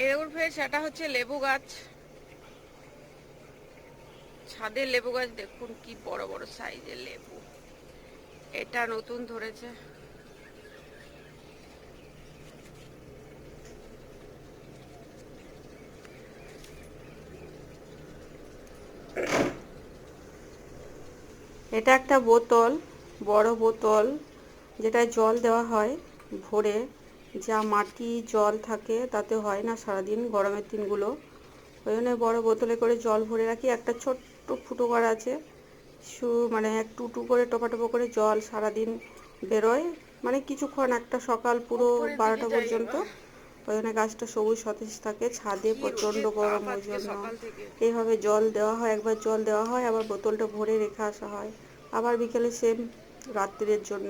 এর ফের সেটা হচ্ছে লেবু গাছ, ছাদের লেবু গাছ। দেখুন কি বড় বড় সাইজের লেবু, এটা নতুন ধরেছে। এটা একটা বোতল, বড় বোতল, যেটায় জল দেওয়া হয় ভরে। যা মাটি জল থাকে তাতে হয় না সারাদিন গরমের দিনগুলো, ওই জন্য বড় বোতলে করে জল ভরে রাখি। একটা ছোট্ট ফুটো করা আছে, মানে এক টুটু করে টোপা টোপা করে জল সারাদিন বেরোয়, মানে কিছুক্ষণ, একটা সকাল পুরো 12টা পর্যন্ত। ওই জন্য গাছটা সবুজ সতেজ থাকে। ছাদে প্রচণ্ড গরম, ওই জন্য এইভাবে জল দেওয়া হয়। একবার জল দেওয়া হয়, আবার বোতলটা ভরে রেখে আসা হয়, আবার বিকেলে সেম রাত্রির জন্য।